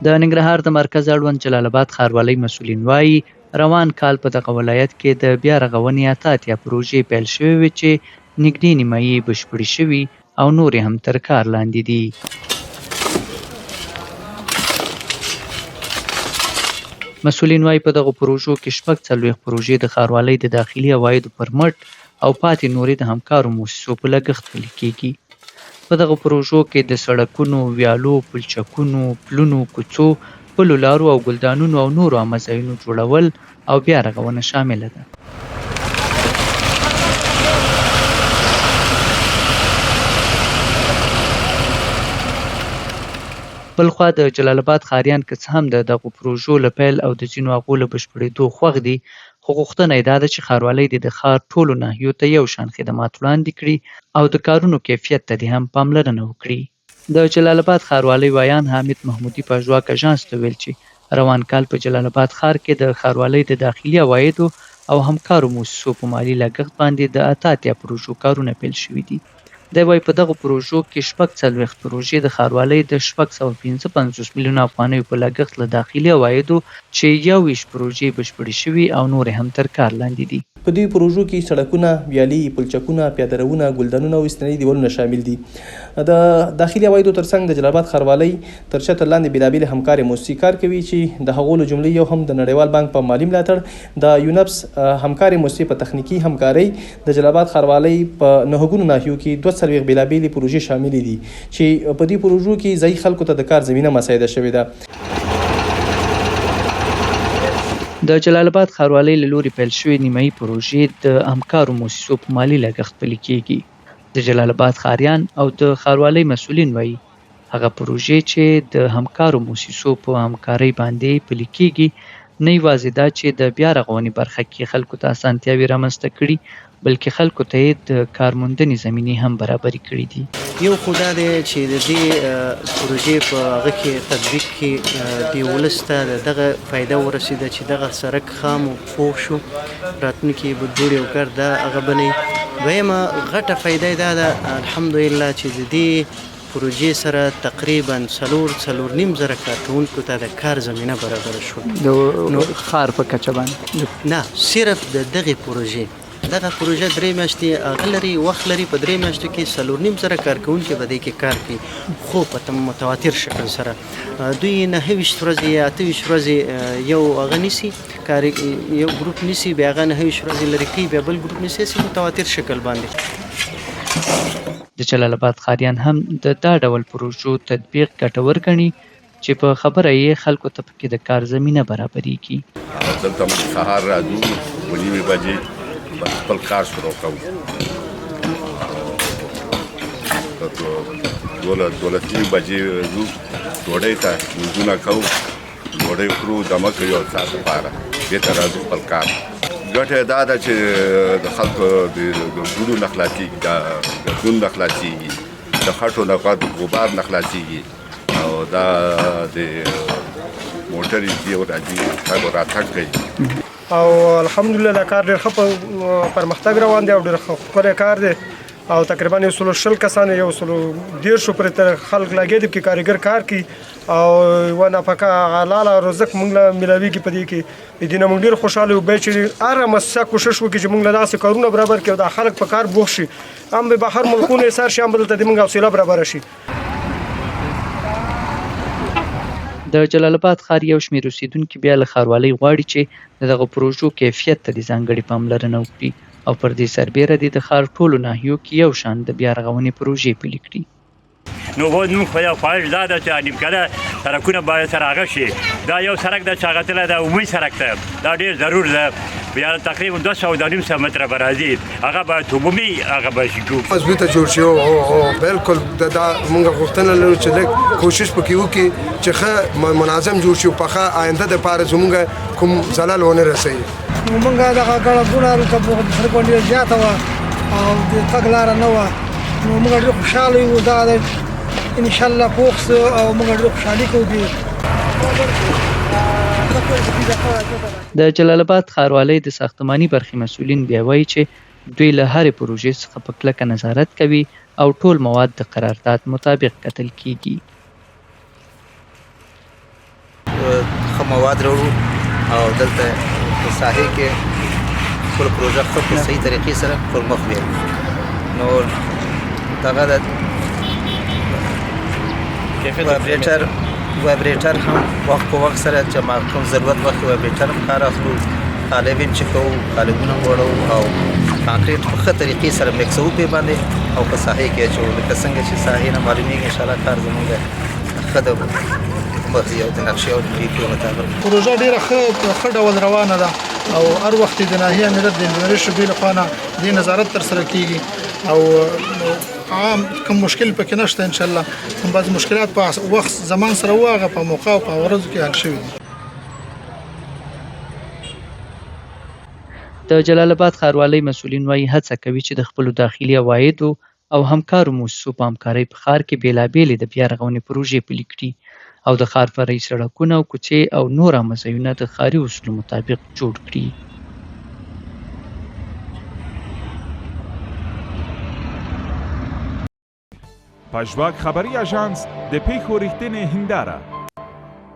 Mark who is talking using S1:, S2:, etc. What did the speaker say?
S1: د ننګرهار د مرکز اړوند جلال آباد ښاروالۍ مسؤلین وایي روان کال په دغه ولایت کې د بیا رغونې اتیا پروژې پیل شوې وې چې نږدې نیمایي بشپړې شوي او نورې هم تر کار لاندې دي. مسؤلین وایي په دغو پروژو کې 40 پروژې د ښاروالۍ د داخلي عوایدو پر مټ او پاتې نورې د همکارو مؤسسو په لګښت پلي کېږي. په دغو پروژو کې د سړکونو، ویالو، پلچکونو، پلونو، کوڅو، پلو لارو او ګلدانونو او نورو عامه ځایونو جوړول او بیا رغونه شامله ده. بلخوا د جلال آباد ښاریان که څه هم د دغو پروژو له پیل او د ځینو هغو له بشپړېدو خوښ دي، خو غوښتنه یې دا ده چې ښاروالۍ دې د ښار ټولو ناحیو ته یو شان خدمات وړاندې کړي او د کارونو کیفیت ته دې هم پاملرنه وکړي. د جلال آباد ښاروالۍ ویان حامد محمودي په ژواک اژانس ته ویل چې روان کال په جلال آباد ښار کې د ښاروالۍ د داخلي عوایدو او همکارو مؤسسو په مالي لګښت باندې د اتیا پروژو کارونه پیل شوي دي. دی وایي په دغو پروژو کې 40 پروژې د ښاروالۍ د 655 میلیونه افغانیو په لګښت له داخلي عوایدو چې 21 پروژې بشپړې شوي او نورې هم تر کار لاندې دي.
S2: په دې پروژو کې سړکونه، ویالې، پلچکونه، پیاده‌روونه، ګلدانونه او استنادي دیوالونه شامل دي. د داخلي عوایدو ترڅنګ د جلال آباد ښاروالۍ تر چتر لاندې بېلابېلې همکارې مؤسسې کار کوي چې د هغو له جملې یو هم د نړیوال بانک په مالي ملاتړ، د یونپس همکارې مؤسسې په تخنیکي همکارۍ د جلال آباد ښاروالۍ په 9 ناحیو کې 42 بېلابېلې پروژې شاملې دي چې په دې پروژو کې ځایي خلکو ته د کار زمینه مساعده شوې ده.
S1: د جلال آباد ښاروالۍ له لوري پیل شوې نیمایي پروژې د همکارو مؤسسو په مالي لګښت پلي کېږي. د جلال آباد ښاریان او د ښاروالۍ مسؤلین وایي هغه پروژې چې د همکارو مؤسسو په همکارۍ باندې پلي کېږي نه یوازې دا چې د بیا رغونې برخه کې خلکو ته اسانتیاوې رامنځته کړي، بلکې خلکو ته یې د کارموندنې زمینې هم برابرې کړي دي.
S3: یو خو دا دی چې د دې پروژې په هغه کې تطبیق کې د ولس ته دغه فایده ورسېده چې دغه سړک خام او پوخ شو، راتلونکي به جوړ او ګر دا هغه بنوي. دویمه غټه فایده یې دا ده الحمدلله چې د دې پروژې سره تقریبا 4.5 زره کارکوونکو ته د کار زمینه برابره شوه.
S1: د ښار په کچه باندې
S3: نه، صرف د دغې پروژې دغه پروژه 3 میاشتې هغه لري، وخت لري. په 3 میاشتو کې 4.5 زره کارکوونکي به دې کې کار کوي، خو په متواتر شکل سره دوی 29 ورځې یا 28 ورځې یو هغه نیسي، یو ګروپ نیسي، بیا هغه 29 ورځې لري کوي، بیا بل ګروپ نیسي، متواتر شکل باندې.
S1: د جلال آباد ښاریان هم د دا ډول پروژو تطبیق ګټور ګڼي چې په خبره یې خلکو ته پکې د کار زمینه برابرېږي.
S4: دلته موږ سهار راځو 9 بجې خپل کار شروع کوو، 12 بجې ځو ډوډۍ ته لمونځونه کوو، ډوډۍ خورو، دمه کوو، یو ساعت لپاره بېرته راځو خپل کار. ګټه دا ده چې د خلکو د ګوډو نه خلاصېږي، د ګردون نه خلاصېږي، د خټو نه غبار نه خلاصېږي او دا د موټرې ځي او راځي تګ او راتګ کوي.
S5: او الحمدلله دا کار ډېر ښه پرمختګ روان دی او ډېر ښکلی کار دی او تقریبا 120 کسان 110 پورې خلک لګیا دي چې کارګر کار کوي او یوه نفقه حلاله رزق موږ له میلاویږي په دې کې. د دې نه موږ ډېر خوشحاله یو چې هره مؤسسه کوشش وکړي چې موږ له داسې کارونه برابر کړي او دا خلک په کار بوخت شي، هم به بهر ملکونو ایسار شي، هم به دلته د موږ حوصله برابره شي.
S1: د جلال آباد ښار یو شمېر اوسېدونکي بیا له ښاروالۍ غواړي چې د دغو پروژو کیفیت ته د ځانګړې پاملرنه وکړي او پر دې سربیره دې د ښار ټولو ناحیو کې یو شان د بیا رغونې پروژې پلي کړي.
S6: نو باید موږ خو یو خواهش دا ده چې نیمکره سړکونه باید سره هغه شي. دا یو سړک ده چې هغه تللی ده عمومي سړک ته، دا ډېر ضرور ده، بیا تقریبا 200 متره به راځي، هغه باید عمومي هغه به شي
S7: مضبوطه جوړ شي. او بالکل دا موږ غوښتنه لرو چې لږ کوشش پکې وکړي چې ښه منظم جوړ شي او په ښه آینده دپاره زموږ کوم زلل ونه رسوي.
S5: موږ دغه ګڼه هلته خلکو ډېر زیاته وه او د تګ لاره نه وه، نو موږ ډېر خوشحاله یو. دا انشاءالله پوخ سو او موږ ډېر خوشحالي کوو.
S1: د جلال آباد ښاروالۍ د ساختماني برخې مسؤلین بیا وایي چې دوی له هرې پروژې څخه په کلکه نظارت کوي او ټول مواد د قرارداد مطابق کتل کیږي.
S8: ښه مواد راوړو او دلته په ساحې کې خپل پروژه ښه په صحیح طریقې سره پر مخ بیایو. نو دغه د وایبریټر هم وخت په وخت سره چې ما کوم ضرورت وخت وایبریټر هم کار اخلو، قالبین چې کوو قالبونه وړو او کانکریټ په ښه طریقې سره میکسوو پې باندې او په ساحې کې اچوو. لکه څنګه چې ساحې نه معلومیږي انشاءالله کار زموږ ښه د مخزي او د نقشې او د لیکو مطابق.
S9: پروژه ډېره ښه ډول روانه ده او هر وخت د ناحیه ملت د انجنیري شعبې لخوا نه دې نظارت ترسره کیږي او عام کوم مشکل پکې نشته. انشاءالله کوم بعض مشکلات په وخت زمان سره واغه په موقع او په ورځو کې حل شوي دي.
S1: د جلال آباد ښاروالۍ مسؤلین وایي هڅه کوي چې د خپلو داخلي عوایدو او همکارو موسسو په همکارۍ په ښار کې بېلابېلې د بیا رغونې پروژې پلي کړي او د ښار فرعي سړکونه او کوڅې او نور عامه ځایونه د ښاري اصولو مطابق جوړ کړي.
S10: پژواک خبري اژانس د پیښو رښتینې هنداره